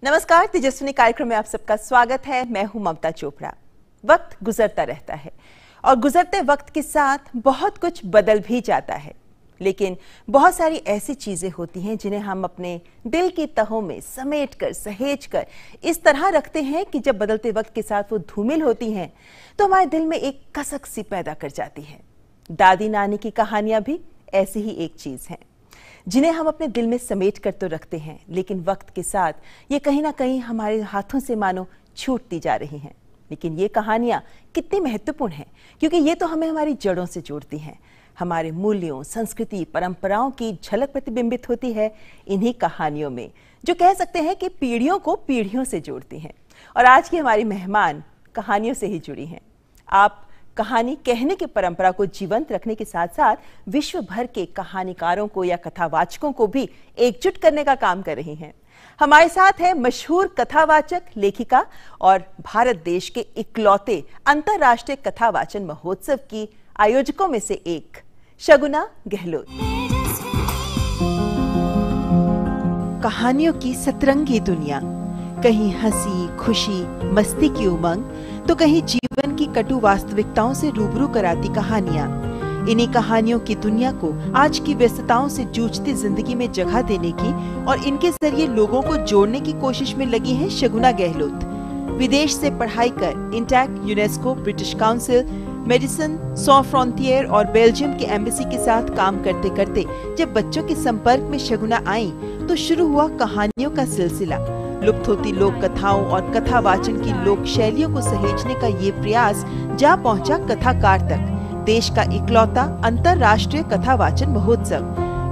नमस्कार, तेजस्विनी कार्यक्रम में आप सबका स्वागत है। मैं हूं ममता चोपड़ा। वक्त गुजरता रहता है और गुजरते वक्त के साथ बहुत कुछ बदल भी जाता है, लेकिन बहुत सारी ऐसी चीजें होती हैं जिन्हें हम अपने दिल की तहों में समेट कर सहेज कर इस तरह रखते हैं कि जब बदलते वक्त के साथ वो धूमिल होती हैं तो हमारे दिल में एक कसक सी पैदा कर जाती है। दादी नानी की कहानियां भी ऐसी ही एक चीज हैं जिन्हें हम अपने दिल में समेट कर तो रखते हैं, लेकिन वक्त के साथ ये कहीं ना कहीं हमारे हाथों से मानो छूटती जा रही हैं। लेकिन ये कहानियां कितनी महत्वपूर्ण हैं, क्योंकि ये तो हमें हमारी जड़ों से जोड़ती हैं। हमारे मूल्यों, संस्कृति, परंपराओं की झलक प्रतिबिंबित होती है इन्हीं कहानियों में, जो कह सकते हैं कि पीढ़ियों को पीढ़ियों से जोड़ती हैं। और आज की हमारी मेहमान कहानियों से ही जुड़ी हैं। आप कहानी कहने की परंपरा को जीवंत रखने के साथ साथ विश्व भर के कहानीकारों को या कथावाचकों को भी एकजुट करने का काम कर रही हैं। हमारे साथ है मशहूर कथावाचक, लेखिका और भारत देश के इकलौते अंतर्राष्ट्रीय कथावाचन महोत्सव की आयोजकों में से एक शगुना गहलोत। कहानियों की सतरंगी दुनिया, कहीं हंसी खुशी मस्ती की उमंग तो कहीं जीवन की कटु वास्तविकताओं से रूबरू कराती कहानियां। इन्हीं कहानियों की दुनिया को आज की व्यस्तताओं से जूझती जिंदगी में जगह देने की और इनके जरिए लोगों को जोड़ने की कोशिश में लगी हैं शगुना गहलोत। विदेश से पढ़ाई कर INTACH, UNESCO, British Council, Medecins सॉ फ्रंटियर और बेल्जियम की एम्बेसी के साथ काम करते करते जब बच्चों के संपर्क में शगुना आई तो शुरू हुआ कहानियों का सिलसिला। लुप्त होती लोक कथाओं और कथावाचन की लोक शैलियों को सहेजने का ये प्रयास जा पहुंचा कथाकार तक, देश का इकलौता अंतर्राष्ट्रीय कथावाचन महोत्सव।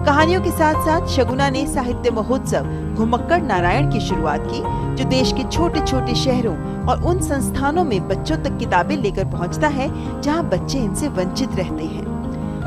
कहानियों के साथ साथ शगुना ने साहित्य महोत्सव घुमक्कड़ नारायण की शुरुआत की, जो देश के छोटे छोटे शहरों और उन संस्थानों में बच्चों तक किताबें लेकर पहुंचता है जहां बच्चे इनसे वंचित रहते हैं।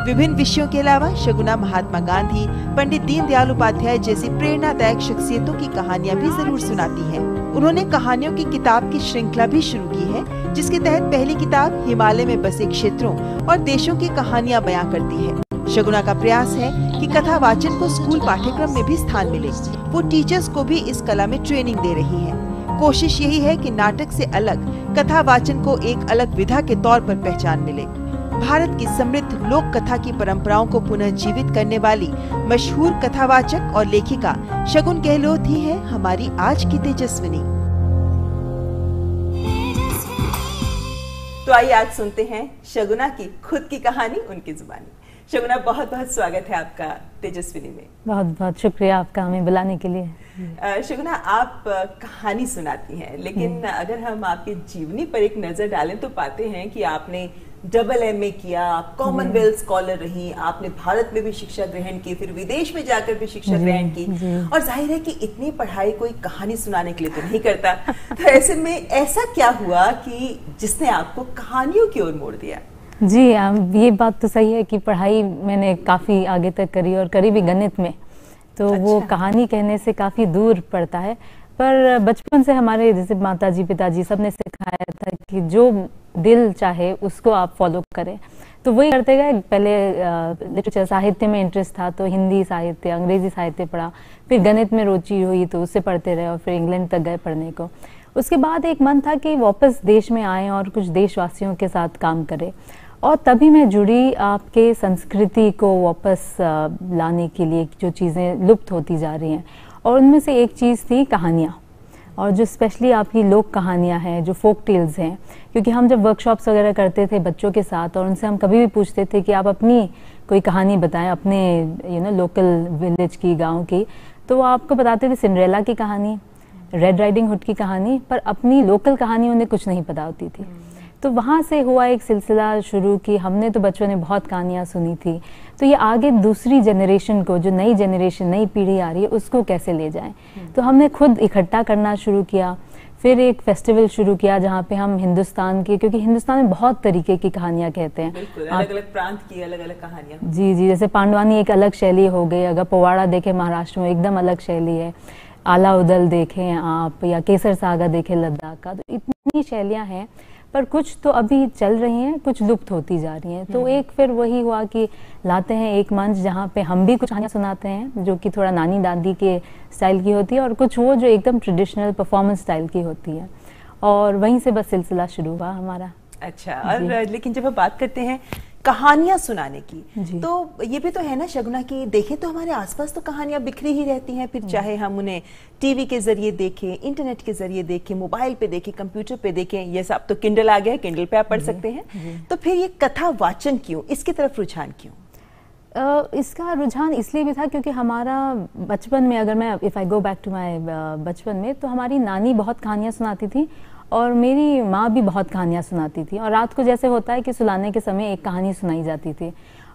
विभिन्न विषयों के अलावा शगुना महात्मा गांधी, पंडित दीनदयाल उपाध्याय जैसी प्रेरणादायक शख्सियतों की कहानियां भी जरूर सुनाती हैं। उन्होंने कहानियों की किताब की श्रृंखला भी शुरू की है, जिसके तहत पहली किताब हिमालय में बसे क्षेत्रों और देशों की कहानियां बयां करती है। शगुना का प्रयास है कि कथावाचन को स्कूल पाठ्यक्रम में भी स्थान मिले। वो टीचर्स को भी इस कला में ट्रेनिंग दे रही है। कोशिश यही है कि नाटक से अलग कथावाचन को एक अलग विधा के तौर पर पहचान मिले। भारत की समृद्ध लोक कथा की परंपराओं को पुनः जीवित करने वाली मशहूर कथावाचक और लेखिका शगुन गहलोत ही है हमारी आज की तेजस्विनी। तो आइए आज सुनते हैं शगुना की खुद की कहानी उनकी जुबानी। शगुना, बहुत बहुत स्वागत है आपका तेजस्विनी में। बहुत बहुत शुक्रिया आपका हमें बुलाने के लिए। शगुना, आप कहानी सुनाती हैं, लेकिन अगर हम आपके जीवनी पर एक नजर डालें तो पाते हैं कि आपने MA किया, कॉमनवेल्थ स्कॉलर रही, आपने भारत में भी शिक्षा ग्रहण की, फिर विदेश में जाकर भी शिक्षा ग्रहण की। और जाहिर है कि इतनी पढ़ाई कोई कहानी सुनाने के लिए तो नहीं करता। तो ऐसे में ऐसा क्या हुआ कि जिसने आपको कहानियों की ओर मोड़ दिया? जी, ये बात तो सही है कि पढ़ाई मैंने काफ़ी आगे तक करी और करी भी गणित में, तो अच्छा। वो कहानी कहने से काफ़ी दूर पड़ता है। पर बचपन से हमारे जैसे माताजी पिताजी सब ने सिखाया था कि जो दिल चाहे उसको आप फॉलो करें, तो वही करते गए। पहले लिटरेचर साहित्य में इंटरेस्ट था तो हिंदी साहित्य, अंग्रेजी साहित्य पढ़ा, फिर गणित में रुचि हुई तो उससे पढ़ते रहे और फिर इंग्लैंड तक गए पढ़ने को। उसके बाद एक मन था कि वापस देश में आए और कुछ देशवासियों के साथ काम करें, और तभी मैं जुड़ी आपके संस्कृति को वापस लाने के लिए, जो चीज़ें लुप्त होती जा रही हैं। और उनमें से एक चीज़ थी कहानियाँ, और जो स्पेशली आपकी लोक कहानियाँ हैं, जो फोक टेल्स हैं। क्योंकि हम जब वर्कशॉप्स वगैरह करते थे बच्चों के साथ, और उनसे हम कभी भी पूछते थे कि आप अपनी कोई कहानी बताएं अपने लोकल विलेज की, गांव की, तो वो आपको बताते थे सिंड्रेला की कहानी, रेड राइडिंग हुड की कहानी, पर अपनी लोकल कहानी उन्हें कुछ नहीं पता होती थी। तो वहाँ से हुआ एक सिलसिला शुरू कि हमने तो बचपन में बहुत कहानियाँ सुनी थी, तो ये आगे दूसरी जनरेशन को, जो नई जनरेशन, नई पीढ़ी आ रही है, उसको कैसे ले जाएं। तो हमने खुद इकट्ठा करना शुरू किया। फिर एक फेस्टिवल शुरू किया जहाँ पे हम हिंदुस्तान की, क्योंकि हिंदुस्तान में बहुत तरीके की कहानियाँ कहते हैं, अलग अलग प्रांत की अलग अलग कहानियाँ। जी जी, जैसे पांडवानी एक अलग शैली हो गई, अगर पोवाड़ा देखें महाराष्ट्र में एकदम अलग शैली है, आला उदल देखें आप, या केसर सागा देखें लद्दाख का, तो इतनी शैलियाँ हैं। पर कुछ तो अभी चल रही हैं, कुछ लुप्त होती जा रही हैं। तो एक फिर वही हुआ कि लाते हैं एक मंच जहाँ पे हम भी कुछ कहानियाँ सुनाते हैं जो कि थोड़ा नानी दादी के स्टाइल की होती है, और कुछ वो जो एकदम ट्रेडिशनल परफॉर्मेंस स्टाइल की होती है, और वहीं से बस सिलसिला शुरू हुआ हमारा। अच्छा, और लेकिन जब हम बात करते हैं कहानियां सुनाने की, तो ये भी तो है ना शगुना की, देखें तो हमारे आसपास तो कहानियां बिखरी ही रहती हैं, फिर चाहे हम उन्हें टीवी के जरिए देखें, इंटरनेट के जरिए देखें, मोबाइल पे देखें, कंप्यूटर पे देखें, ये सब तो किंडल आ गया है, किंडल पे आप पढ़ सकते हैं। तो फिर ये कथा वाचन क्यों, इसकी तरफ रुझान क्यों? इसका रुझान इसलिए भी था क्योंकि हमारा बचपन में, अगर मैं if I go back to my बचपन में, तो हमारी नानी बहुत कहानियाँ सुनाती थी और मेरी माँ भी बहुत कहानियाँ सुनाती थी, और रात को जैसे होता है कि सुलाने के समय एक कहानी सुनाई जाती थी,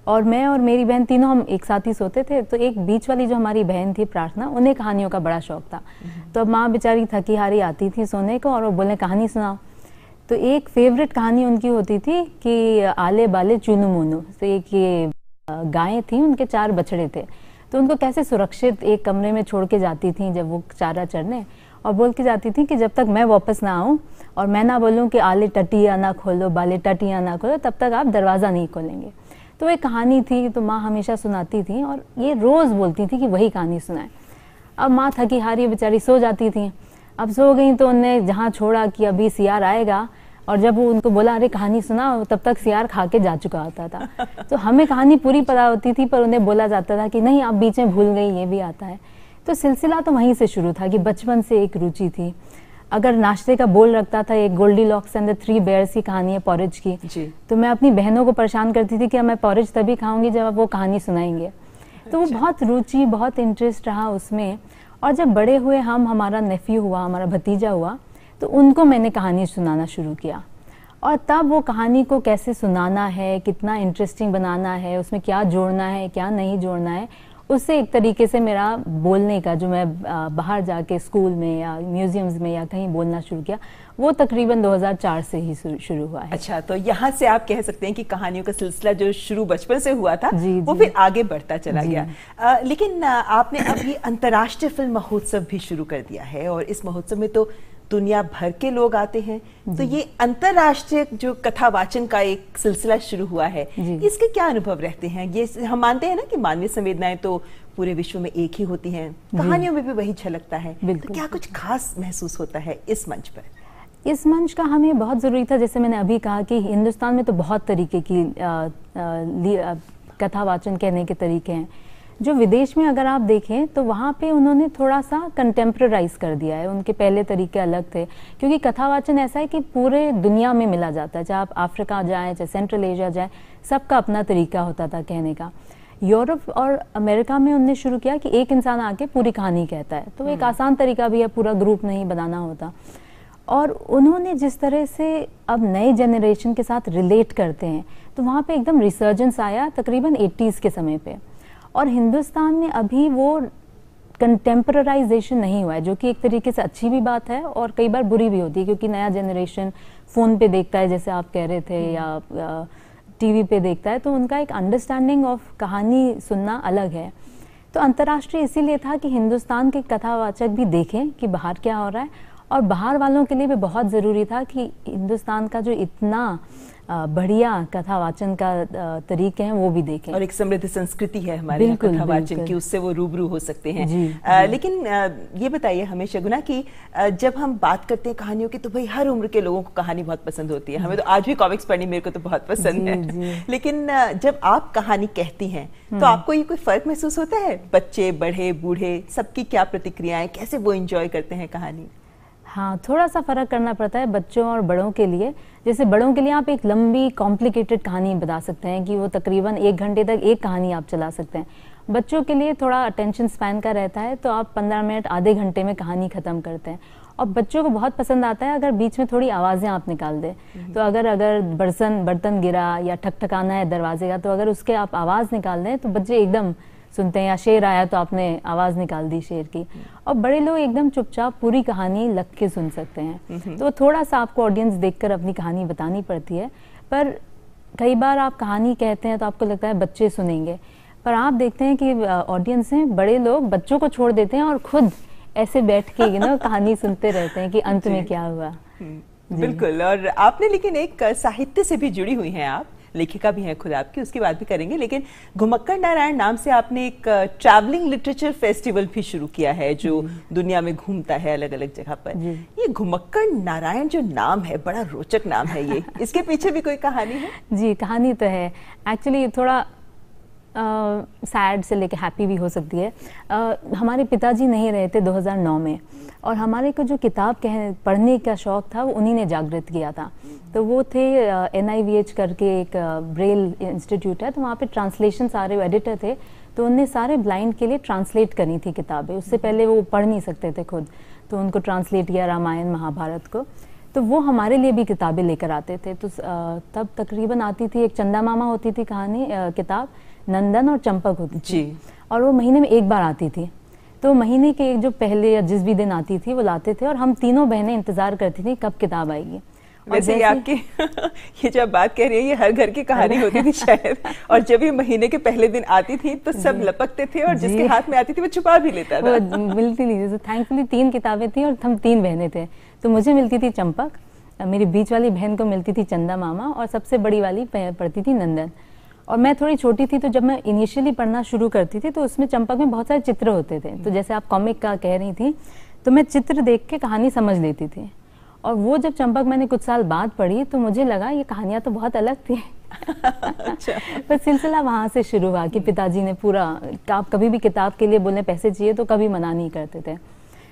और मैं और मेरी बहन तीनों हम एक साथ ही सोते थे। तो एक बीच वाली जो हमारी बहन थी प्रार्थना, उन्हें कहानियों का बड़ा शौक था। तो अब माँ बेचारी थकी हारी आती थी सोने को और वो बोले कहानी सुनाओ। तो एक फेवरेट कहानी उनकी होती थी कि आले बाले चुनु मुनु। तो एक ये गायें थी, उनके 4 बछड़े थे, तो उनको कैसे सुरक्षित एक कमरे में छोड़ के जाती थी जब वो चारा चरने, और बोल के जाती थी कि जब तक मैं वापस ना आऊँ और मैं ना बोलूँ कि आले टटिया ना खोलो, बाले टटिया ना खोलो, तब तक आप दरवाज़ा नहीं खोलेंगे। तो एक कहानी थी, तो माँ हमेशा सुनाती थी और ये रोज़ बोलती थी कि वही कहानी सुनाए। अब माँ थकी हारी बेचारी सो जाती थी। अब सो गई तो उन्हें जहाँ छोड़ा कि अभी सियार आएगा, और जब वो उनको बोला अरे कहानी सुनाओ, तब तक सियार खा के जा चुका होता था। तो हमें कहानी पूरी पता होती थी, पर उन्हें बोला जाता था कि नहीं आप बीच में भूल गई, ये भी आता है। तो सिलसिला तो वहीं से शुरू था कि बचपन से एक रुचि थी। अगर नाश्ते का बोल रखता था, एक गोल्डीलॉक्स एंड द 3 बेयर्स की कहानी है पॉरेज की, तो मैं अपनी बहनों को परेशान करती थी कि मैं पॉरेज तभी खाऊंगी जब आप वो कहानी सुनाएंगे। तो वो बहुत रुचि, बहुत इंटरेस्ट रहा उसमें। और जब बड़े हुए हम, हमारा नेफ्यू हुआ, हमारा भतीजा हुआ, तो उनको मैंने कहानी सुनाना शुरू किया, और तब वो कहानी को कैसे सुनाना है, कितना इंटरेस्टिंग बनाना है, उसमें क्या जोड़ना है, क्या नहीं जोड़ना है, उससे एक तरीके से मेरा बोलने का, जो मैं बाहर जाके स्कूल में या म्यूजियम्स में या कहीं बोलना शुरू किया, वो तकरीबन 2004 से ही शुरू हुआ है। अच्छा, तो यहाँ से आप कह सकते हैं कि कहानियों का सिलसिला जो शुरू बचपन से हुआ था, वो फिर आगे बढ़ता चला गया। लेकिन आपने अभी अंतर्राष्ट्रीय फिल्म महोत्सव भी शुरू कर दिया है, और इस महोत्सव में तो दुनिया भर के लोग आते हैं। तो ये अंतर्राष्ट्रीय जो कथा वाचन का एक सिलसिला शुरू हुआ है, इसके क्या अनुभव रहते हैं? ये हम मानते हैं ना कि मानवीय संवेदनाएं तो पूरे विश्व में एक ही होती हैं, कहानियों में भी वही झलकता है, तो क्या कुछ खास महसूस होता है इस मंच पर? इस मंच का हमें बहुत ज़रूरी था। जैसे मैंने अभी कहा कि हिंदुस्तान में तो बहुत तरीके की कथा वाचन कहने के तरीके हैं, जो विदेश में अगर आप देखें तो वहाँ पे उन्होंने थोड़ा सा कंटेम्प्रेराइज कर दिया है। उनके पहले तरीके अलग थे, क्योंकि कथावाचन ऐसा है कि पूरे दुनिया में मिला जाता है, चाहे आप अफ्रीका जाएं, चाहे सेंट्रल एशिया जाएं, सबका अपना तरीका होता था कहने का। यूरोप और अमेरिका में उन्होंने शुरू किया कि एक इंसान आके पूरी कहानी कहता है, तो एक आसान तरीका भी है, पूरा ग्रुप नहीं बनाना होता। और उन्होंने जिस तरह से अब नए जनरेशन के साथ रिलेट करते हैं, तो वहाँ पे एकदम रिसर्जेंस आया तकरीबन 80s के समय पे। और हिंदुस्तान में अभी वो कंटेम्परराइजेशन नहीं हुआ है, जो कि एक तरीके से अच्छी भी बात है और कई बार बुरी भी होती है, क्योंकि नया जनरेशन फ़ोन पे देखता है, जैसे आप कह रहे थे, या टीवी पे देखता है, तो उनका एक अंडरस्टैंडिंग ऑफ कहानी सुनना अलग है। तो अंतर्राष्ट्रीय इसीलिए था कि हिंदुस्तान के कथावाचक भी देखें कि बाहर क्या हो रहा है, और बाहर वालों के लिए भी बहुत ज़रूरी था कि हिंदुस्तान का जो इतना बढ़िया कथावाचन का तरीके हैं वो भी देखें, और एक समृद्ध संस्कृति है हमारे यहाँ कथावाचन की, उससे वो रूबरू हो सकते हैं। लेकिन ये बताइए हमें शगुना कि जब हम बात करते हैं कहानियों की, तो भाई हर उम्र के लोगों को कहानी बहुत पसंद होती है। हमें तो आज भी कॉमिक्स पढ़नी मेरे को तो बहुत पसंद है। लेकिन जब आप कहानी कहती हैं, तो आपको ये कोई फर्क महसूस होता है? बच्चे, बड़े, बूढ़े, सबकी क्या प्रतिक्रियाएं, कैसे वो एंजॉय करते हैं कहानी? हाँ, थोड़ा सा फ़र्क करना पड़ता है बच्चों और बड़ों के लिए। जैसे बड़ों के लिए आप एक लंबी कॉम्प्लिकेटेड कहानी बता सकते हैं कि वो तकरीबन 1 घंटे तक एक कहानी आप चला सकते हैं। बच्चों के लिए थोड़ा अटेंशन स्पैन का रहता है, तो आप 15 मिनट, आधे घंटे में कहानी ख़त्म करते हैं। और बच्चों को बहुत पसंद आता है अगर बीच में थोड़ी आवाज़ें आप निकाल दें। तो अगर बर्तन गिरा या ठकठकाना है दरवाजे का, तो अगर उसके आप आवाज़ निकाल दें तो बच्चे एकदम सुनते हैं, या शेर आया तो आपने आवाज़ निकाल दी शेर की, और बड़े लोग एकदम चुपचाप पूरी कहानी लग के सुन सकते हैं। तो थोड़ा सा आपको ऑडियंस देखकर अपनी कहानी बतानी पड़ती है। पर कई बार आप कहानी कहते हैं तो आपको लगता है बच्चे सुनेंगे, पर आप देखते हैं कि ऑडियंस में बड़े लोग बच्चों को छोड़ देते हैं और खुद ऐसे बैठ के कहानी सुनते रहते हैं कि अंत में क्या हुआ। बिल्कुल। और आपने लेकिन एक साहित्य से भी जुड़ी हुई हैं, आप लेखिका भी हैं खुद आपकी, उसकी बात भी करेंगे, लेकिन घुमक्कड़ नारायण नाम से आपने एक ट्रैवलिंग लिटरेचर फेस्टिवल भी शुरू किया है जो दुनिया में घूमता है अलग अलग जगह पर। ये घुमक्कड़ नारायण जो नाम है, बड़ा रोचक नाम है ये, इसके पीछे भी कोई कहानी है? जी, कहानी तो है। एक्चुअली थोड़ा सैड से लेके हैप्पी भी हो सकती है। हमारे पिताजी नहीं रहे थे 2009 में, और हमारे को जो किताब पढ़ने का शौक़ था वो उन्हीं ने जागृत किया था। तो वो थे NIVH करके एक ब्रेल इंस्टीट्यूट है, तो वहाँ पे ट्रांसलेशन सारे एडिटर थे, तो उनने सारे ब्लाइंड के लिए ट्रांसलेट करी थी किताबें। उससे पहले वो पढ़ नहीं सकते थे खुद, तो उनको ट्रांसलेट किया रामायण महाभारत को। तो वो हमारे लिए भी किताबें लेकर आते थे। तो तब तकरीबन आती थी, एक चंदा मामा होती थी कहानी किताब, नंदन और चंपक होती थी, और वो महीने में एक बार आती थी। तो महीने के एक जो पहले या जिस भी दिन आती थी वो लाते थे, और हम तीनों बहनें इंतजार करती थी कब किताब आएगी। वैसे आपकी ये जो बात कह रही है ये हर घर की कहानी होती थी शायद, और जब ये महीने के पहले दिन आती थी तो सब लपकते थे, और जिसके हाथ में आती थी वो छुपा भी लेता था। वो मिलती नहीं, थैंकफुली 3 किताबें थी और हम 3 बहनें थे। तो मुझे मिलती थी चंपक, मेरी बीच वाली बहन को मिलती थी चंदा मामा, और सबसे बड़ी वाली पढ़ती थी नंदन। और मैं थोड़ी छोटी थी, तो जब मैं इनिशियली पढ़ना शुरू करती थी तो उसमें चंपक में बहुत सारे चित्र होते थे। तो जैसे आप कॉमिक का कह रही थी, तो मैं चित्र देख के कहानी समझ लेती थी। और वो जब चंपक मैंने कुछ साल बाद पढ़ी तो मुझे लगा ये कहानियाँ तो बहुत अलग थी। अच्छा। पर सिलसिला वहाँ से शुरू हुआ कि पिताजी ने पूरा, आप कभी भी किताब के लिए बोलने पैसे चाहिए तो कभी मना नहीं करते थे।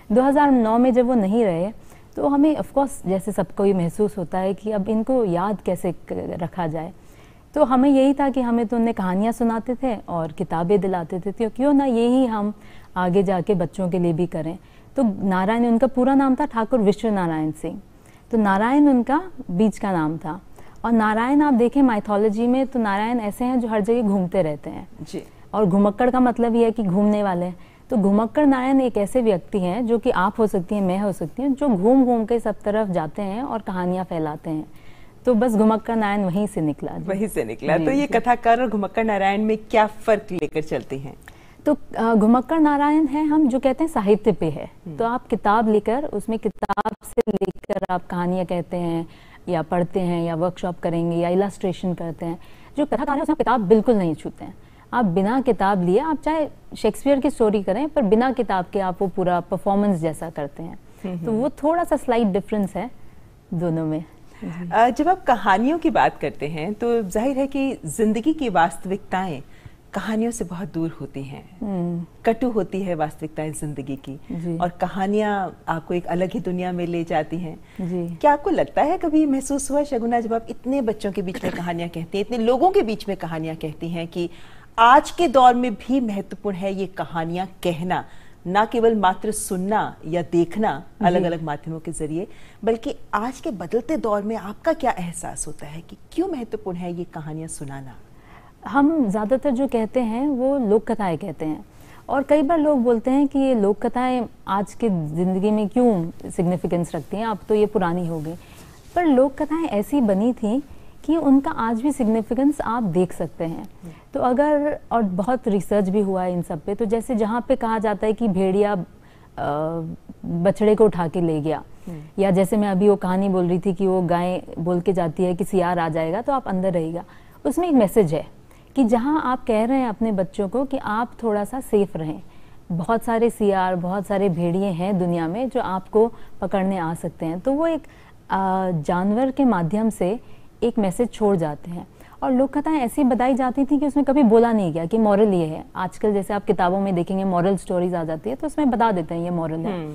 2009 में जब वो नहीं रहे तो हमें ऑफकोर्स जैसे सबको ये महसूस होता है कि अब इनको याद कैसे रखा जाए। तो हमें यही था कि हमें तो उन्हें कहानियाँ सुनाते थे और किताबें दिलाते थे, तो क्यों ना यही हम आगे जाके बच्चों के लिए भी करें। तो नारायण, उनका पूरा नाम था ठाकुर विश्व नारायण सिंह, तो नारायण उनका बीच का नाम था। और नारायण आप देखें माइथोलॉजी में तो नारायण ऐसे हैं जो हर जगह घूमते रहते हैं जी। और घुमक्कड़ का मतलब ये है कि घूमने वाले। तो घुमक्कड़ नारायण एक ऐसे व्यक्ति हैं जो कि आप हो सकती हैं, मैं हो सकती हूँ, जो घूम घूम के सब तरफ जाते हैं और कहानियाँ फैलाते हैं। तो बस घुमक्कड़ नारायण वहीं से निकला। वहीं से निकला। तो ये कथाकार और घुमक्कड़ नारायण में क्या फर्क लेकर चलते हैं? तो घुमक्कड़ नारायण है हम जो कहते हैं साहित्य पे है। तो आप किताब लेकर, उसमें किताब से लेकर आप कहानियाँ कहते हैं या पढ़ते हैं या वर्कशॉप करेंगे या इलस्ट्रेशन करते हैं। जो कथाकार है उसमें किताब बिल्कुल नहीं छूते हैं। आप बिना किताब लिए, आप चाहे शेक्सपियर की स्टोरी करें, पर बिना किताब के आप वो पूरा परफॉर्मेंस जैसा करते हैं। तो वो थोड़ा सा स्लाइट डिफरेंस है दोनों में। जब आप कहानियों की बात करते हैं तो जाहिर है कि जिंदगी की वास्तविकताएं कहानियों से बहुत दूर होती हैं, कटु होती है वास्तविकताएं जिंदगी की, और कहानियां आपको एक अलग ही दुनिया में ले जाती हैं। क्या आपको लगता है, कभी महसूस हुआ शगुना, जब आप इतने बच्चों के बीच में कहानियां कहती हैं, इतने लोगों के बीच में कहानियां कहती हैं, कि आज के दौर में भी महत्वपूर्ण है ये कहानियां कहना, ना केवल मात्र सुनना या देखना अलग अलग माध्यमों के जरिए, बल्कि आज के बदलते दौर में आपका क्या एहसास होता है कि क्यों महत्वपूर्ण है ये कहानियां सुनाना? हम ज़्यादातर जो कहते हैं वो लोक कथाएं कहते हैं, और कई बार लोग बोलते हैं कि ये लोक कथाएं आज की ज़िंदगी में क्यों सिग्निफिकेंस रखती हैं, अब तो ये पुरानी हो गई। पर लोक कथाएं ऐसी बनी थी कि उनका आज भी सिग्निफिकेंस आप देख सकते हैं। तो अगर, और बहुत रिसर्च भी हुआ है इन सब पे, तो जैसे जहाँ पे कहा जाता है कि भेड़िया बछड़े को उठा के ले गया, या जैसे मैं अभी वो कहानी बोल रही थी कि वो गाय बोल के जाती है कि सियार आ जाएगा तो आप अंदर रहिएगा, उसमें एक मैसेज है कि जहाँ आप कह रहे हैं अपने बच्चों को कि आप थोड़ा सा सेफ रहें। बहुत सारे सियार, बहुत सारे भेड़िए हैं दुनिया में जो आपको पकड़ने आ सकते हैं। तो वो एक जानवर के माध्यम से एक मैसेज छोड़ जाते हैं। और लोक कथाएं ऐसी बताई जाती थी कि उसमें कभी बोला नहीं गया कि मॉरल ये है। आजकल जैसे आप किताबों में देखेंगे मॉरल स्टोरीज आ जाती है तो उसमें बता देते हैं ये मॉरल है,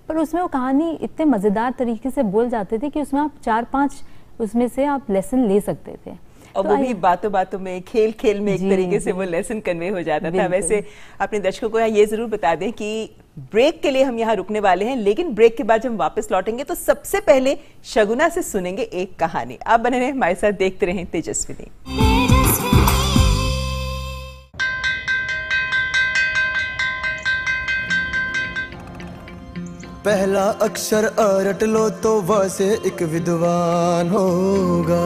पर उसमें वो कहानी इतने मजेदार तरीके से बोल जाते थे कि उसमें आप 4-5 उसमें से आप लेसन ले सकते थे। और वो भी बातों बातों में, खेल खेल में एक तरीके से वो लेसन कन्वे हो जाता था। वैसे अपने दर्शकों को ये जरूर बता दें कि ब्रेक के लिए हम यहाँ रुकने वाले हैं, लेकिन ब्रेक के बाद जब हम वापस लौटेंगे तो सबसे पहले शगुना से सुनेंगे एक कहानी। आप बने रहें हमारे साथ, देखते रहें तेजस्विनी। पहला अक्षर अ रट लो तो व से एक विद्वान होगा।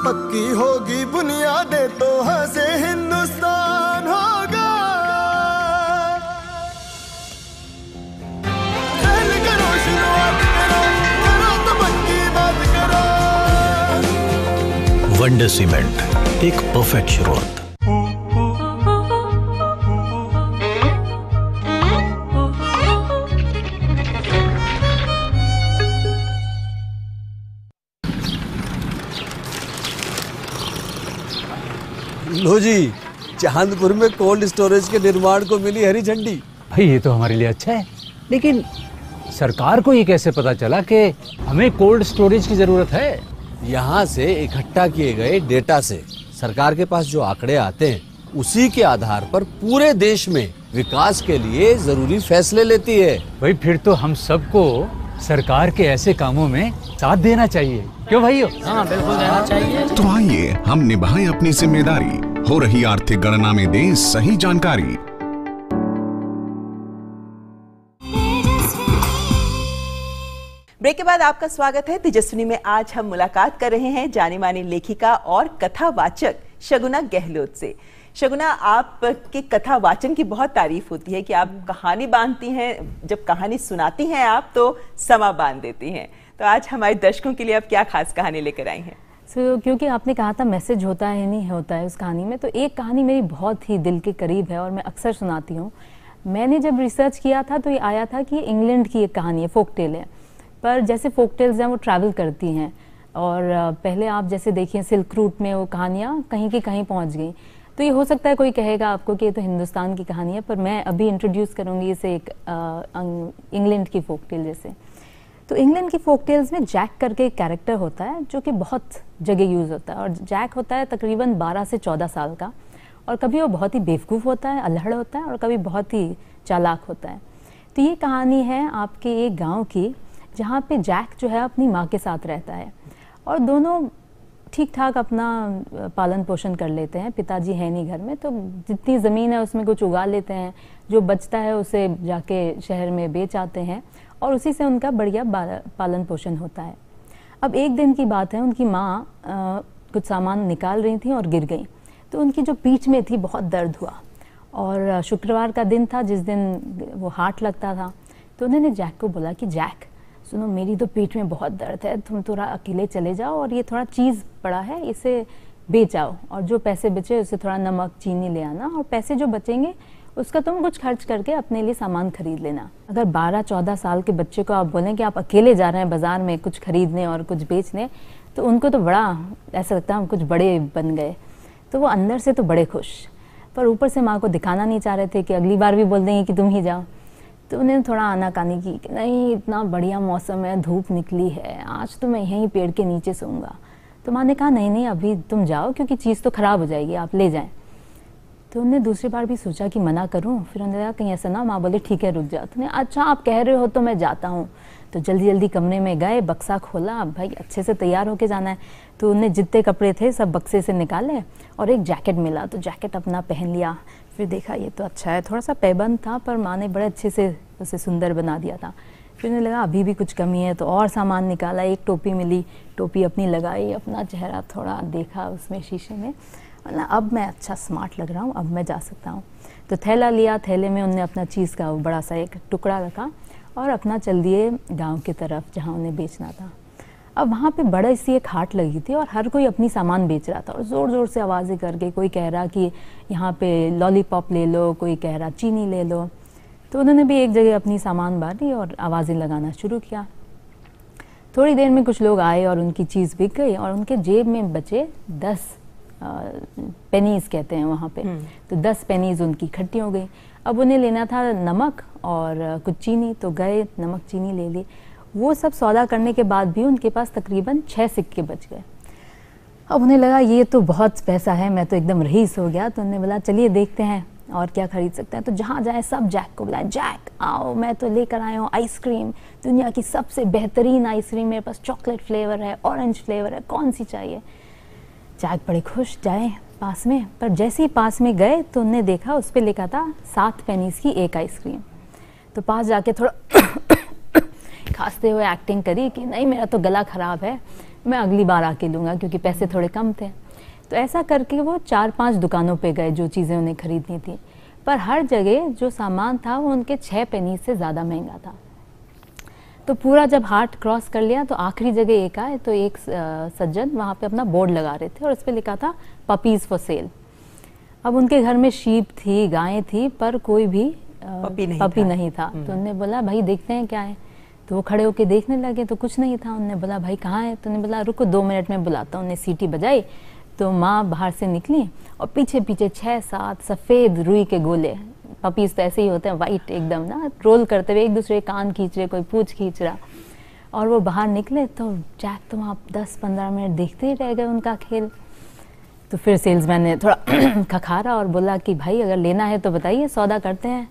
पक्की होगी बुनियादें तो ह से हिंदुस्तान होगा। खेल करो, शुरुआत करो, करो तो पक्की बात करो। वंडर सीमेंट, एक परफेक्ट शुरुआत। लो जी, चांदपुर में कोल्ड स्टोरेज के निर्माण को मिली हरी झंडी। भाई ये तो हमारे लिए अच्छा है, लेकिन सरकार को ये कैसे पता चला कि हमें कोल्ड स्टोरेज की जरूरत है? यहाँ से इकट्ठा किए गए डेटा से सरकार के पास जो आंकड़े आते हैं उसी के आधार पर पूरे देश में विकास के लिए जरूरी फैसले लेती है। भाई फिर तो हम सबको सरकार के ऐसे कामों में साथ देना चाहिए, क्यों भाइयों? हाँ बिल्कुल देना चाहिए। तो आइए हम निभाएं अपनी जिम्मेदारी, हो रही आर्थिक गणना में दें सही जानकारी। ब्रेक के बाद आपका स्वागत है तेजस्विनी में। आज हम मुलाकात कर रहे हैं जानी मानी लेखिका और कथावाचक शगुना गहलोत से। शगुना, आपके कथा वाचन की बहुत तारीफ होती है कि आप कहानी बांधती हैं, जब कहानी सुनाती हैं आप तो समा बांध देती हैं। तो आज हमारे दर्शकों के लिए आप क्या खास कहानी लेकर आई हैं? क्योंकि आपने कहा था मैसेज होता है नहीं होता है उस कहानी में, तो एक कहानी मेरी बहुत ही दिल के करीब है और मैं अक्सर सुनाती हूँ। मैंने जब रिसर्च किया था तो ये आया था कि इंग्लैंड की एक कहानी है, फोक टेल है। पर जैसे फोक टेल्स हैं वो ट्रैवल करती हैं और पहले आप जैसे देखिए सिल्क रूट में वो कहानियाँ कहीं की कहीं पहुँच गई। तो ये हो सकता है कोई कहेगा आपको कि ये तो हिंदुस्तान की कहानी है, पर मैं अभी इंट्रोड्यूस करूँगी इसे एक इंग्लैंड की फोक टेल जैसे। तो इंग्लैंड की फोक टेल्स में जैक करके एक कैरेक्टर होता है जो कि बहुत जगह यूज़ होता है, और जैक होता है तकरीबन 12 से 14 साल का, और कभी वो बहुत ही बेवकूफ़ होता है, अल्हड़ होता है, और कभी बहुत ही चालाक होता है। तो ये कहानी है आपके एक गाँव की जहाँ पे जैक जो है अपनी माँ के साथ रहता है और दोनों ठीक ठाक अपना पालन पोषण कर लेते हैं। पिताजी है नहीं घर में, तो जितनी ज़मीन है उसमें कुछ उगा लेते हैं, जो बचता है उसे जाके शहर में बेच आते हैं और उसी से उनका बढ़िया पालन पोषण होता है। अब एक दिन की बात है, उनकी माँ कुछ सामान निकाल रही थी और गिर गई, तो उनकी जो पीठ में थी बहुत दर्द हुआ, और शुक्रवार का दिन था जिस दिन वो हाट लगता था। तो उन्होंने जैक को बोला कि जैक सुनो, मेरी तो पीठ में बहुत दर्द है, तुम थोड़ा अकेले चले जाओ और ये थोड़ा चीज़ पड़ा है इसे बेच आओ, और जो पैसे बचे उससे थोड़ा नमक चीनी ले आना, और पैसे जो बचेंगे उसका तुम कुछ खर्च करके अपने लिए सामान खरीद लेना। अगर 12-14 साल के बच्चे को आप बोलें कि आप अकेले जा रहे हैं बाज़ार में कुछ खरीदने और कुछ बेचने, तो उनको तो बड़ा ऐसा लगता है हम कुछ बड़े बन गए। तो वो अंदर से तो बड़े खुश, पर ऊपर से माँ को दिखाना नहीं चाह रहे थे कि अगली बार भी बोल देंगे कि तुम ही जाओ। तो उन्हें थोड़ा आनाकानी की कि नहीं, इतना बढ़िया मौसम है, धूप निकली है, आज तो मैं यहीं पेड़ के नीचे सोऊंगा। तो माँ ने कहा नहीं नहीं, अभी तुम जाओ क्योंकि चीज़ तो ख़राब हो जाएगी, आप ले जाएं। तो उन्होंने दूसरी बार भी सोचा कि मना करूं, फिर उन्होंने कहा कहीं ऐसा ना। माँ बोले ठीक है रुक जाओ। तो अच्छा आप कह रहे हो तो मैं जाता हूँ। तो जल्दी जल्दी कमरे में गए, बक्सा खोला, अब भाई अच्छे से तैयार होके जाना है। तो उन्हें जितने कपड़े थे सब बक्से से निकाले और एक जैकेट मिला, तो जैकेट अपना पहन लिया। फिर देखा ये तो अच्छा है, थोड़ा सा पैबंद था पर माँ ने बड़े अच्छे से उसे सुंदर बना दिया था। फिर उन्हें लगा अभी भी कुछ कमी है, तो और सामान निकाला, एक टोपी मिली, टोपी अपनी लगाई, अपना चेहरा थोड़ा देखा उसमें शीशे में, ना अब मैं अच्छा स्मार्ट लग रहा हूँ, अब मैं जा सकता हूँ। तो थैला लिया, थैले में उन्हें अपना चीज़ का बड़ा सा एक टुकड़ा रखा और अपना चल दिए गांव की तरफ जहाँ उन्हें बेचना था। अब वहाँ पे बड़ा सी एक हाट लगी थी और हर कोई अपनी सामान बेच रहा था और ज़ोर ज़ोर से आवाज़ें करके, कोई कह रहा कि यहाँ पे लॉलीपॉप ले लो, कोई कह रहा चीनी ले लो। तो उन्होंने भी एक जगह अपनी सामान बांधी और आवाज़ें लगाना शुरू किया। थोड़ी देर में कुछ लोग आए और उनकी चीज़ बिक गई और उनके जेब में बचे 10 पेनीज़ कहते हैं वहाँ पे। तो 10 पेनीज़ उनकी इकट्ठी हो गई। अब उन्हें लेना था नमक और कुछ चीनी, तो गए नमक चीनी ले ली। वो सब सौदा करने के बाद भी उनके पास तकरीबन 6 सिक्के बच गए। अब उन्हें लगा ये तो बहुत पैसा है, मैं तो एकदम रईस हो गया। तो उन्होंने बोला चलिए देखते हैं और क्या खरीद सकते हैं। तो जहाँ जाए सब जैक को बुलाए, जैक आओ मैं तो लेकर आया हूँ आइसक्रीम, दुनिया की सबसे बेहतरीन आइसक्रीम, मेरे पास चॉकलेट फ्लेवर है, ऑरेंज फ्लेवर है, कौन सी चाहिए। जैक बड़े खुश, जाए पास में, पर जैसे ही पास में गए तो उन्होंने देखा उस पर लिखा था 7 पेनीज़ की एक आइसक्रीम। तो पास जाके थोड़ा खांसते हुए एक्टिंग करी कि नहीं मेरा तो गला ख़राब है, मैं अगली बार आके लूँगा, क्योंकि पैसे थोड़े कम थे। तो ऐसा करके वो 4-5 दुकानों पे गए जो चीज़ें उन्हें खरीदनी थी, पर हर जगह जो सामान था वो उनके 6 पेनी से ज़्यादा महंगा था। तो पूरा जब हाट क्रॉस कर लिया तो आखिरी जगह एक आए तो एक सज्जन वहाँ पे अपना बोर्ड लगा रहे थे और उस पर लिखा था पपीज़ फॉर सेल। अब उनके घर में शीप थी, गायें थी, पर कोई भी पपी नहीं था। तो उन्होंने बोला भाई देखते हैं क्या है। तो वो खड़े होके देखने लगे तो कुछ नहीं था। उन्होंने बोला भाई कहाँ है? तो उन्होंने बोला रुको 2 मिनट में बुलाता हूँ। उन्हें सीटी बजाई तो माँ बाहर से निकली और पीछे पीछे 6-7 सफ़ेद रुई के गोले, पपीज़ तो ऐसे ही होते हैं वाइट एकदम ना, रोल करते हुए एक दूसरे के कान खींच रहे, कोई पूंछ खींच रहा। और वो बाहर निकले तो जैक तो वहाँ 10-15 मिनट देखते ही रह गए उनका खेल। तो फिर सेल्समैन ने थोड़ा खखारा और बोला कि भाई अगर लेना है तो बताइए, सौदा करते हैं।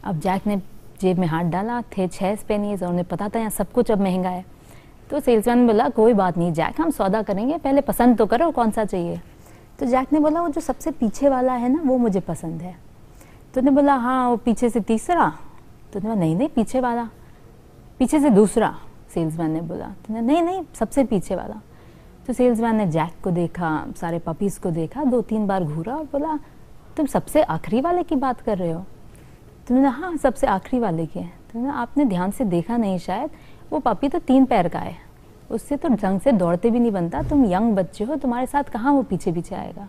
अब जैक ने जेब में हाथ डाला, थे 6 पेनीज और उन्हें पता था यहाँ सब कुछ अब महंगा है। तो सेल्समैन बोला कोई बात नहीं जैक, हम सौदा करेंगे, पहले पसंद तो करो कौन सा चाहिए। तो जैक ने बोला वो जो सबसे पीछे वाला है ना वो मुझे पसंद है। तो उन्होंने बोला हाँ वो पीछे से तीसरा। तो उन्होंने नहीं नहीं पीछे वाला, पीछे से दूसरा। सेल्समैन ने बोला। तो नहीं नहीं सबसे पीछे वाला। तो सेल्समैन ने जैक को देखा, सारे पपीज़ को देखा, 2-3 बार घूरा और बोला तुम सबसे आखिरी वाले की बात कर रहे हो? तो उन्होंने हाँ सबसे आखिरी वाले की है। तो आपने ध्यान से देखा नहीं शायद, वो पपी तो 3 पैर का है, उससे तो ढंग से दौड़ते भी नहीं बनता, तुम यंग बच्चे हो, तुम्हारे साथ कहाँ वो पीछे पीछे आएगा।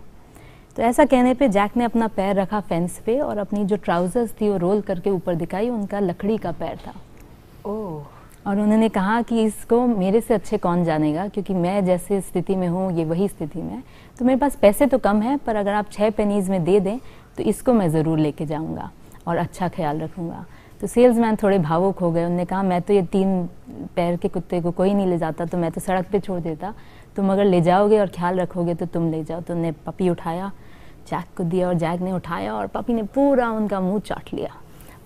तो ऐसा कहने पे जैक ने अपना पैर रखा फेंस पे और अपनी जो ट्राउजर्स थी वो रोल करके ऊपर दिखाई, उनका लकड़ी का पैर था। ओह। और उन्होंने कहा कि इसको मेरे से अच्छे कौन जानेगा, क्योंकि मैं जैसे स्थिति में हूँ ये वही स्थिति में है। तो मेरे पास पैसे तो कम है, पर अगर आप 6 पेनीज में दे दें तो इसको मैं ज़रूर लेके जाऊँगा और अच्छा ख्याल रखूँगा। तो सेल्समैन थोड़े भावुक हो गए। उन्होंने कहा मैं तो ये 3 पैर के कुत्ते को कोई नहीं ले जाता, तो मैं तो सड़क पे छोड़ देता, तुम अगर ले जाओगे और ख्याल रखोगे तो तुम ले जाओ। तो उन्होंने पपी उठाया, जैक को दिया और जैक ने उठाया और पपी ने पूरा उनका मुंह चाट लिया।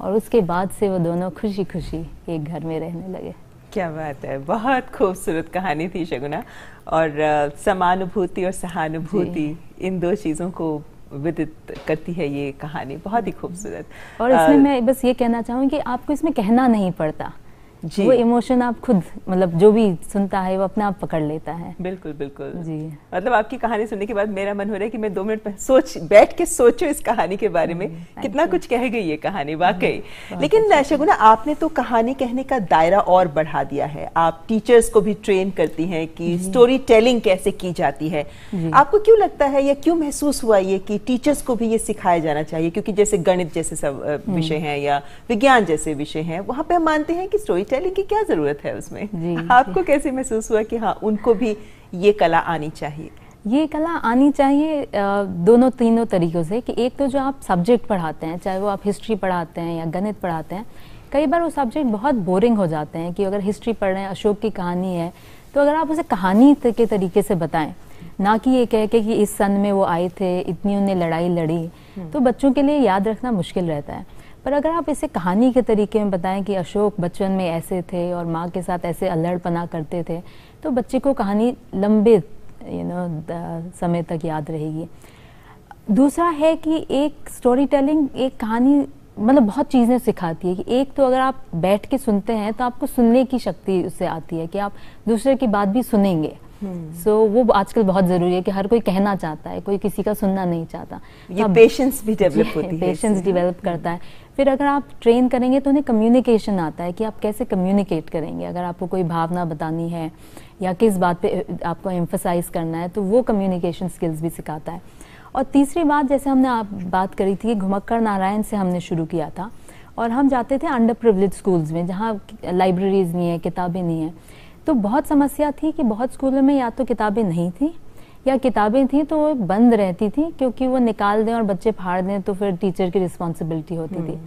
और उसके बाद से वो दोनों खुशी खुशी एक घर में रहने लगे। क्या बात है, बहुत खूबसूरत कहानी थी शगुना। और समानुभूति और सहानुभूति इन 2 चीज़ों को विदित करती है ये कहानी, बहुत ही खूबसूरत। और इसमें मैं बस ये कहना चाहूँगी कि आपको इसमें कहना नहीं पड़ता, वो इमोशन आप खुद मतलब जो भी सुनता है वो अपने आप पकड़ लेता है। बिल्कुल बिल्कुल जी। मतलब आपकी कहानी सुनने के बाद मेरा मन हो रहा है कि मैं 2 मिनट बैठ के सोचूं इस कहानी के बारे में, कितना कुछ कह गई ये कहानी वाकई। लेकिन शगुना आपने तो कहानी कहने का दायरा और बढ़ा दिया है, आप टीचर्स को भी ट्रेन करती हैं कि स्टोरी टेलिंग कैसे की जाती है। आपको क्यों लगता है या क्यों महसूस हुआ ये कि टीचर्स को भी ये सिखाया जाना चाहिए? क्योंकि जैसे गणित जैसे सब विषय हैं या विज्ञान जैसे विषय हैं, वहाँ पे हम मानते हैं कि स्टोरी टेलिंग की क्या जरूरत है उसमें। आपको कैसे महसूस हुआ कि हाँ उनको भी ये कला आनी चाहिए? ये कला आनी चाहिए 2-3 तरीकों से। कि एक तो जो आप सब्जेक्ट पढ़ाते हैं, चाहे वो आप हिस्ट्री पढ़ाते हैं या गणित पढ़ाते हैं, कई बार वो सब्जेक्ट बहुत बोरिंग हो जाते हैं। कि अगर हिस्ट्री पढ़ रहे हैं, अशोक की कहानी है, तो अगर आप उसे कहानी के तरीके से बताएं, ना कि ये कह के कि इस सन में वो आए थे, इतनी उन्हें लड़ाई लड़ी, तो बच्चों के लिए याद रखना मुश्किल रहता है। पर अगर आप इसे कहानी के तरीके में बताएं कि अशोक बचपन में ऐसे थे और माँ के साथ ऐसे अल्हड़पना करते थे, तो बच्चे को कहानी लंबे समय तक याद रहेगी। दूसरा है कि एक स्टोरी टेलिंग एक कहानी मतलब बहुत चीज़ें सिखाती है। कि एक तो अगर आप बैठ के सुनते हैं तो आपको सुनने की शक्ति उससे आती है कि आप दूसरे की बात भी सुनेंगे। सो वो आजकल बहुत ज़रूरी है कि हर कोई कहना चाहता है, कोई किसी का सुनना नहीं चाहता। ये पेशेंस भी डेवलप होती है, पेशेंस डेवलप करता है। फिर अगर आप ट्रेन करेंगे तो उन्हें कम्युनिकेशन आता है कि आप कैसे कम्युनिकेट करेंगे। अगर आपको कोई भावना बतानी है या किस बात पे आपको एम्फसाइज करना है, तो वो कम्युनिकेशन स्किल्स भी सिखाता है। और तीसरी बात, जैसे हमने आप बात करी थी, घुमक्कड़ नारायण से हमने शुरू किया था और हम जाते थे अंडर प्रिविलेज स्कूल्स में जहाँ लाइब्रेरीज नहीं है, किताबें नहीं है। तो बहुत समस्या थी कि बहुत स्कूलों में या तो किताबें नहीं थी या किताबें थी तो वो बंद रहती थी, क्योंकि वो निकाल दें और बच्चे फाड़ दें तो फिर टीचर की रिस्पॉन्सिबिलिटी होती थी।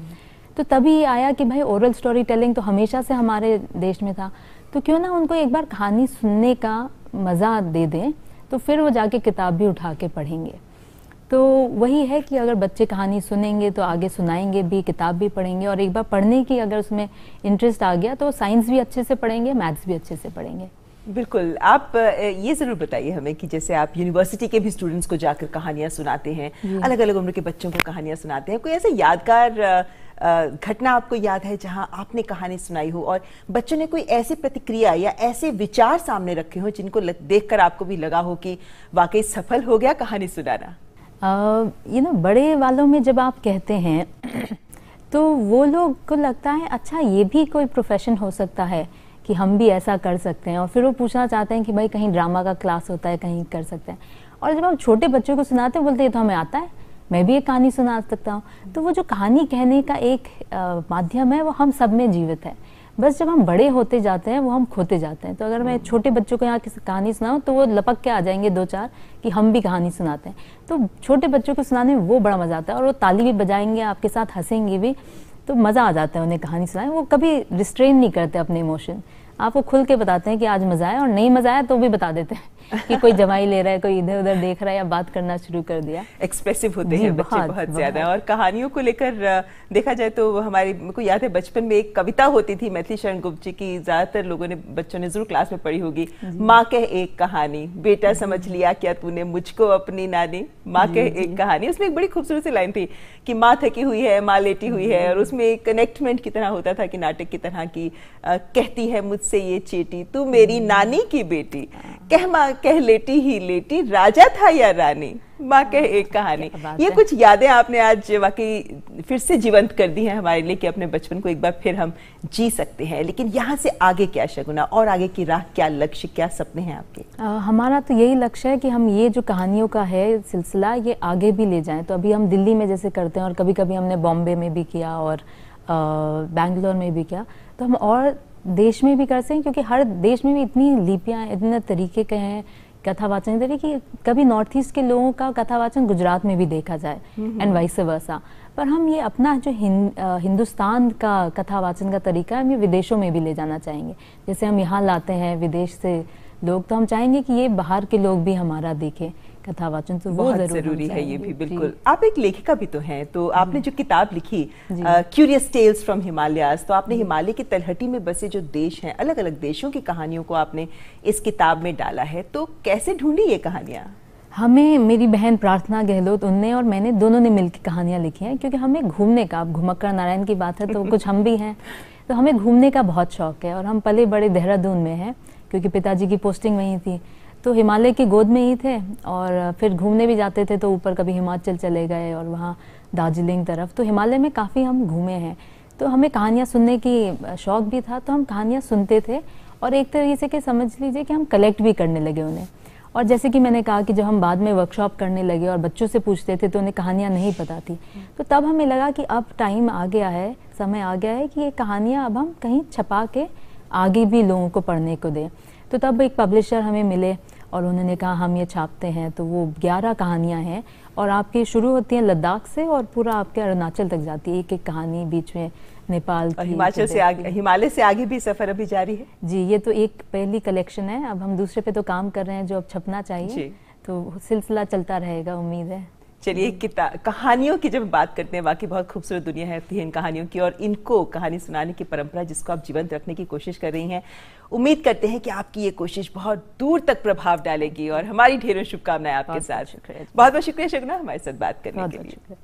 तो तभी आया कि भाई ओरल स्टोरी टेलिंग तो हमेशा से हमारे देश में था, तो क्यों ना उनको एक बार कहानी सुनने का मज़ा दे दें, तो फिर वो जाके किताब भी उठा के पढ़ेंगे। तो वही है कि अगर बच्चे कहानी सुनेंगे तो आगे सुनाएंगे भी, किताब भी पढ़ेंगे, और एक बार पढ़ने की अगर उसमें इंटरेस्ट आ गया तो साइंस भी अच्छे से पढ़ेंगे, मैथ्स भी अच्छे से पढ़ेंगे। बिल्कुल। आप ये ज़रूर बताइए हमें कि जैसे आप यूनिवर्सिटी के भी स्टूडेंट्स को जाकर कहानियाँ सुनाते हैं, अलग अलग उम्र के बच्चों को कहानियाँ सुनाते हैं, कोई ऐसे यादगार घटना आपको याद है जहां आपने कहानी सुनाई हो और बच्चों ने कोई ऐसी प्रतिक्रिया या ऐसे विचार सामने रखे हो जिनको देखकर आपको भी लगा हो कि वाकई सफल हो गया कहानी सुनाना? बड़े वालों में जब आप कहते हैं तो वो लोग को लगता है अच्छा ये भी कोई प्रोफेशन हो सकता है कि हम भी ऐसा कर सकते हैं, और फिर वो पूछना चाहते हैं कि भाई कहीं ड्रामा का क्लास होता है, कहीं कर सकते हैं। और जब हम छोटे बच्चों को सुनाते हैं बोलते हैं तो हमें आता है, मैं भी एक कहानी सुना सकता हूँ। तो वो जो कहानी कहने का एक माध्यम है वो हम सब में जीवित है, बस जब हम बड़े होते जाते हैं वो हम खोते जाते हैं। तो अगर मैं छोटे बच्चों को यहाँ किसी कहानी सुनाऊँ तो वो लपक के आ जाएंगे 2-4 कि हम भी कहानी सुनाते हैं। तो छोटे बच्चों को सुनाने में वो बड़ा मजा आता है, और वो ताली भी बजाएंगे, आपके साथ हंसेंगे भी, तो मज़ा आ जाता है उन्हें कहानी सुनाए। वो कभी रिस्ट्रेन नहीं करते अपने इमोशन, आपको खुल के बताते हैं कि आज मजा आया, और नहीं मजा आया तो भी बता देते हैं कि कोई जमाई ले रहा है, कोई इधर उधर देख रहा है या बात करना शुरू कर दिया। एक्सप्रेसिव होते हैं बच्चे बहुत ज्यादा। और कहानियों को लेकर देखा जाए तो हमारी, मुझको याद है बचपन में एक कविता होती थी मैथिली शरण गुप्त जी की, ज्यादातर लोगों ने, बच्चों ने जरूर क्लास में पढ़ी होगी। माँ कह एक कहानी, बेटा समझ लिया क्या तूने मुझको अपनी नानी, माँ कह एक कहानी। उसमें एक बड़ी खूबसूरत सी लाइन थी कि माँ थकी हुई है, माँ लेटी हुई है, और उसमें एक कनेक्टमेंट की तरह होता था कि नाटक की तरह की, कहती है मुझसे ये चेटी, तू मेरी नानी की बेटी, कह माँ कह लेटी ही लेटी, राजा था या रानी, माँ कह एक कहानी। ये कुछ यादें आपने आज वाकई फिर से जीवंत कर दी हैं हमारे लिए कि अपने बचपन को एक बार फिर हम जी सकते हैं। लेकिन यहाँ से आगे क्या शगुना, और आगे की राह, क्या लक्ष्य, क्या सपने हैं आपके? हमारा तो यही लक्ष्य है कि हम ये जो कहानियों का है सिलसिला ये आगे भी ले जाएं। तो अभी हम दिल्ली में जैसे करते हैं, और कभी कभी हमने बॉम्बे में भी किया और बैंगलोर में भी किया, तो हम और देश में भी कर सकते हैं, क्योंकि हर देश में भी इतनी लिपियाँ, इतने तरीके के हैं कथावाचन तरीके कि कभी नॉर्थ ईस्ट के लोगों का कथावाचन गुजरात में भी देखा जाए एंड वाइस वर्सा। पर हम ये अपना जो हिंदुस्तान का कथावाचन का तरीका है, हम ये विदेशों में भी ले जाना चाहेंगे। जैसे हम यहाँ लाते हैं विदेश से लोग, तो हम चाहेंगे कि ये बाहर के लोग भी हमारा देखें कथावाचन, तो वो जरूरी है ये भी। बिल्कुल। आप एक लेखिका भी तो हैं, तो आपने जो किताब लिखी क्यूरियस टेल्स फ्रॉम हिमालयाज, तो आपने हिमालय की तलहटी में बसे जो देश हैं, अलग अलग देशों की कहानियों को आपने इस किताब में डाला है। तो कैसे ढूंढी ये कहानियां? हमें मेरी बहन प्रार्थना गहलोत, उनने और मैंने दोनों ने मिलकर कहानियां लिखी हैं, क्योंकि हमें घूमने का, अब घुमक्कड़ नारायण की बात है तो कुछ हम भी हैं, तो हमें घूमने का बहुत शौक है। और हम पले बड़े देहरादून में हैं, क्योंकि पिताजी की पोस्टिंग वहीं थी, तो हिमालय की गोद में ही थे। और फिर घूमने भी जाते थे, तो ऊपर कभी हिमाचल चले गए और वहाँ दार्जिलिंग तरफ, तो हिमालय में काफ़ी हम घूमे हैं। तो हमें कहानियाँ सुनने की शौक भी था, तो हम कहानियाँ सुनते थे, और एक तरीके से कि समझ लीजिए कि हम कलेक्ट भी करने लगे उन्हें। और जैसे कि मैंने कहा कि जब हम बाद में वर्कशॉप करने लगे और बच्चों से पूछते थे तो उन्हें कहानियाँ नहीं पता थी, तो तब हमें लगा कि अब टाइम आ गया है, समय आ गया है कि ये कहानियाँ अब हम कहीं छपा के आगे भी लोगों को पढ़ने को दें। तो तब एक पब्लिशर हमें मिले और उन्होंने कहा हम ये छापते हैं। तो वो 11 कहानियाँ हैं, और आपकी शुरू होती हैं लद्दाख से और पूरा आपके अरुणाचल तक जाती है, एक एक कहानी, बीच में नेपाल की, हिमाचल से आगे, हिमालय से आगे भी सफर अभी जारी है जी। ये तो एक पहली कलेक्शन है, अब हम दूसरे पे तो काम कर रहे हैं जो अब छपना चाहिए, तो सिलसिला चलता रहेगा, उम्मीद है। चलिए, कहानियों की जब बात करते हैं, वाकई बहुत खूबसूरत दुनिया है इन कहानियों की, और इनको कहानी सुनाने की परंपरा जिसको आप जीवंत रखने की कोशिश कर रही हैं। उम्मीद करते हैं कि आपकी ये कोशिश बहुत दूर तक प्रभाव डालेगी, और हमारी ढेरों शुभकामनाएं आपके साथ। बहुत बहुत शुक्रिया शगुना हमारे साथ बात करने के लिए।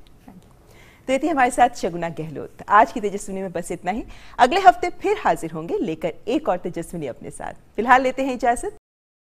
तो ये थी हमारे साथ शगुना गहलोत। आज की तेजस्विनी में बस इतना ही। अगले हफ्ते फिर हाजिर होंगे लेकर एक और तेजस्विनी अपने साथ। फिलहाल लेते हैं इजाजत,